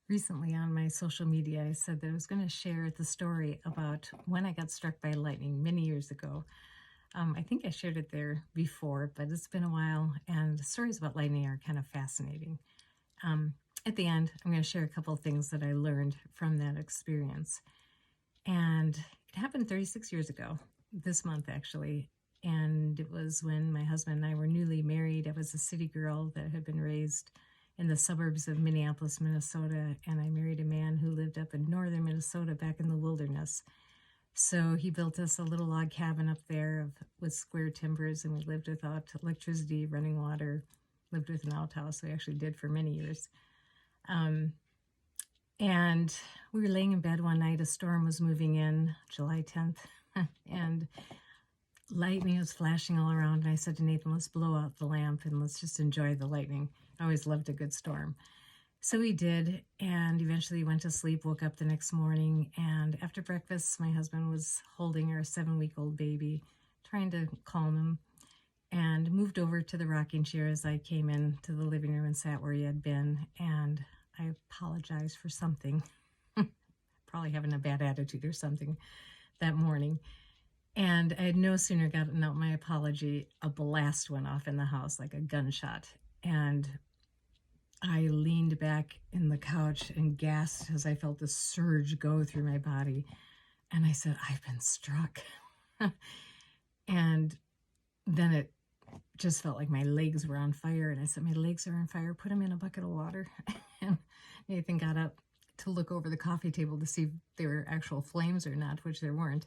Recently on my social media, I said that I was going to share the story about when I got struck by lightning many years ago. I think I shared it there before, but it's been a while, and stories about lightning are kind of fascinating. Um, at the end, I'm going to share a couple of things that I learned from that experience. And it happened 36 years ago, this month actually. And it was when my husband and I were newly married. I was a city girl that had been raised in the suburbs of Minneapolis, Minnesota, and I married a man who lived up in northern Minnesota back in the wilderness. So he built us a little log cabin up there with square timbers, and we lived without electricity, running water, lived with an outhouse. We actually did for many years. And we were laying in bed one night. A storm was moving in, July 10th, and lightning was flashing all around. And I said to Nathan, let's blow out the lamp and let's just enjoy the lightning. I always loved a good storm. So we did, and eventually went to sleep, woke up the next morning, and after breakfast, my husband was holding our 7-week-old baby, trying to calm him, and moved over to the rocking chair as I came into the living room and sat where he had been, and I apologized for something, probably having a bad attitude or something that morning. And I had no sooner gotten out my apology, a blast went off in the house like a gunshot. And I leaned back in the couch and gasped as I felt the surge go through my body. And I said, I've been struck. And then it just felt like my legs were on fire. And I said, my legs are on fire. Put them in a bucket of water. And Nathan got up to look over the coffee table to see if there were actual flames or not, which there weren't.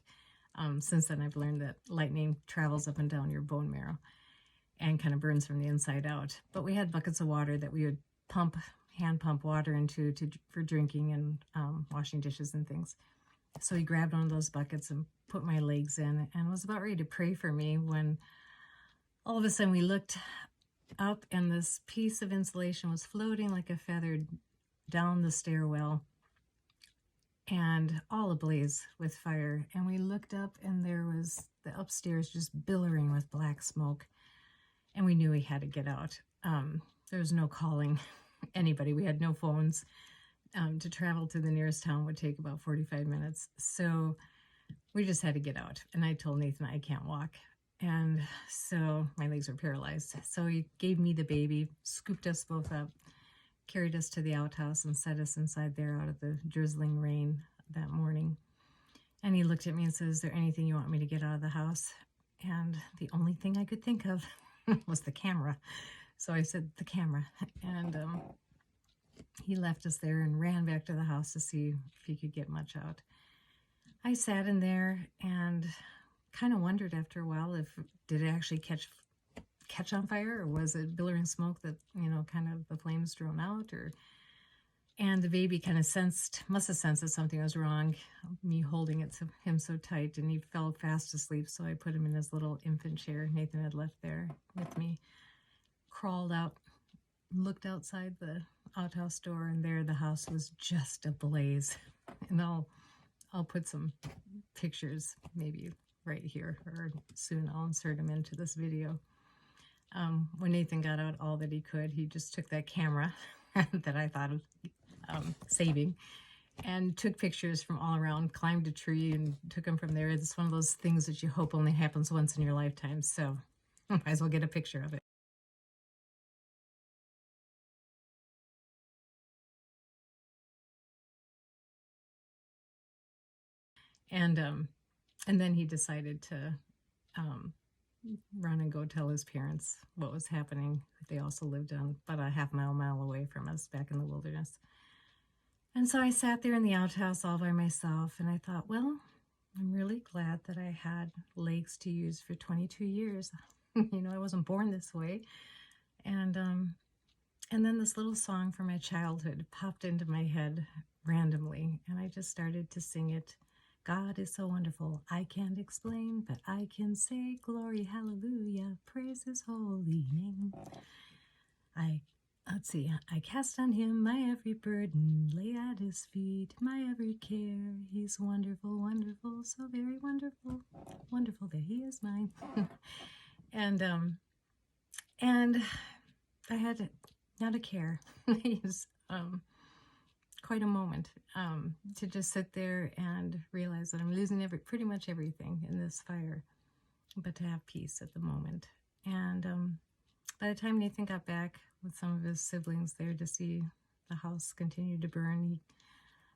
Since then, I've learned that lightning travels up and down your bone marrow and kind of burns from the inside out. But we had buckets of water that we would hand pump water into for drinking and washing dishes and things. So he grabbed one of those buckets and put my legs in and was about ready to pray for me when all of a sudden we looked up and this piece of insulation was floating like a feather down the stairwell and all ablaze with fire. And we looked up and there was the upstairs just billowing with black smoke. And we knew we had to get out. There was no calling anybody. We had no phones. To travel to the nearest town would take about 45 minutes. So we just had to get out. And I told Nathan I can't walk. And so my legs were paralyzed. So he gave me the baby, scooped us both up, carried us to the outhouse and set us inside there out of the drizzling rain that morning. And he looked at me and said, is there anything you want me to get out of the house? And the only thing I could think of was the camera. So I said, the camera. And he left us there and ran back to the house to see if he could get much out. I sat in there and kind of wondered after a while if did it actually catch on fire, or was it billowing smoke that, kind of the flames drone out, and the baby kind of must have sensed that something was wrong, me holding him so tight, and he fell fast asleep. So I put him in his little infant chair Nathan had left there with me, crawled out, looked outside the outhouse door, and there the house was just ablaze. And I'll put some pictures maybe right here, or soon I'll insert them into this video. When Nathan got out all that he could, he just took that camera that I thought of saving and took pictures from all around, climbed a tree and took them from there. It's one of those things that you hope only happens once in your lifetime, so might as well get a picture of it. And then he decided to run and go tell his parents what was happening. They also lived about a half-mile away from us back in the wilderness. And so I sat there in the outhouse all by myself, and I thought, well, I'm really glad that I had legs to use for 22 years. I wasn't born this way. And then this little song from my childhood popped into my head randomly, and I just started to sing it. God is so wonderful, I can't explain, but I can say, glory, hallelujah, praise his holy name. I cast on him my every burden, lay at his feet my every care. He's wonderful, wonderful, so very wonderful, wonderful that he is mine. and I had not a care. He's quite a moment to just sit there and realize that I'm losing pretty much everything in this fire, but to have peace at the moment. And by the time Nathan got back with some of his siblings there to see the house continue to burn,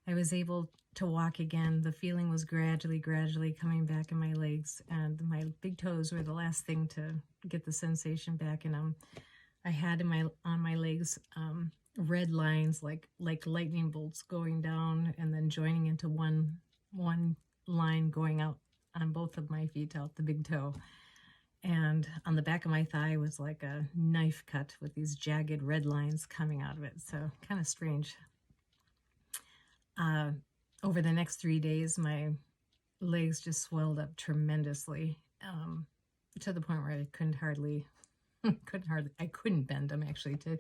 I was able to walk again. The feeling was gradually coming back in my legs, and my big toes were the last thing to get the sensation back in them. I had on my legs red lines like lightning bolts going down and then joining into one line going out on both of my feet out the big toe. And on the back of my thigh was like a knife cut with these jagged red lines coming out of it. So kind of strange. Over the next 3 days, my legs just swelled up tremendously to the point where I couldn't bend them actually. To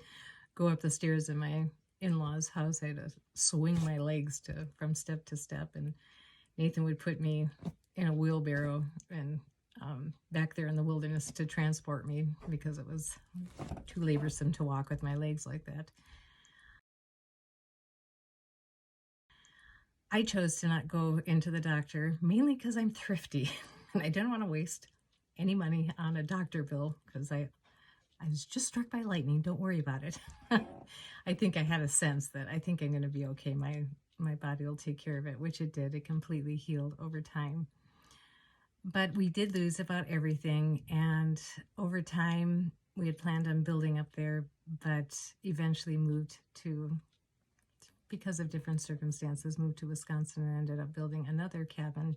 go up the stairs in my in-laws' house, I had to swing my legs from step to step, and Nathan would put me in a wheelbarrow and back there in the wilderness to transport me because it was too laborsome to walk with my legs like that. I chose to not go into the doctor, mainly because I'm thrifty and I didn't want to waste any money on a doctor bill because I was just struck by lightning. Don't worry about it. I think I had a sense that I think I'm going to be okay. My body will take care of it, which it did. It completely healed over time. But we did lose about everything, and over time we had planned on building up there, but eventually moved to, because of different circumstances, moved to Wisconsin and ended up building another cabin,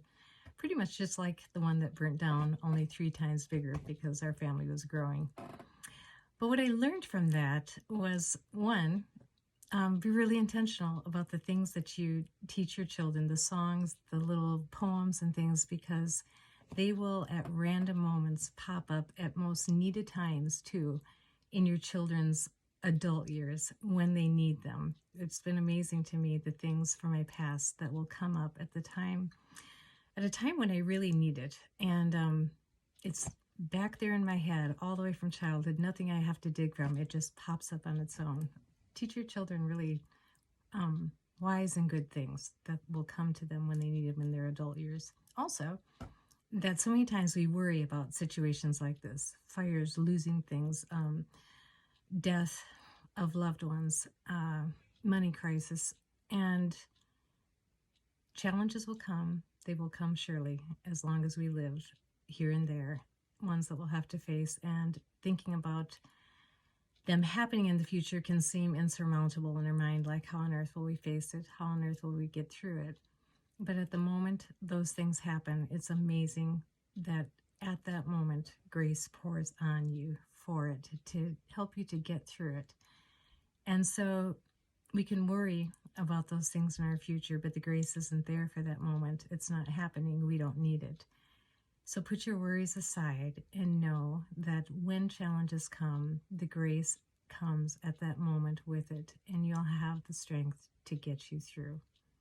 pretty much just like the one that burnt down, only 3 times bigger because our family was growing. But what I learned from that was, one, be really intentional about the things that you teach your children, the songs, the little poems and things, because they will at random moments pop up at most needed times too in your children's adult years when they need them. It's been amazing to me, the things from my past that will come up at a time when I really need it. And it's back there in my head all the way from childhood, nothing I have to dig from. It just pops up on its own. Teach your children really wise and good things that will come to them when they need them in their adult years. Also, that so many times we worry about situations like this, fires, losing things, death of loved ones, money crisis, and challenges will come. They will come surely as long as we live here and there, ones that we'll have to face, and thinking about them happening in the future can seem insurmountable in our mind, like how on earth will we face it? How on earth will we get through it? But at the moment those things happen, it's amazing that at that moment grace pours on you for it to help you to get through it. And so we can worry about those things in our future, but the grace isn't there for that moment. It's not happening. We don't need it. So put your worries aside and know that when challenges come, the grace comes at that moment with it, and you'll have the strength to get you through.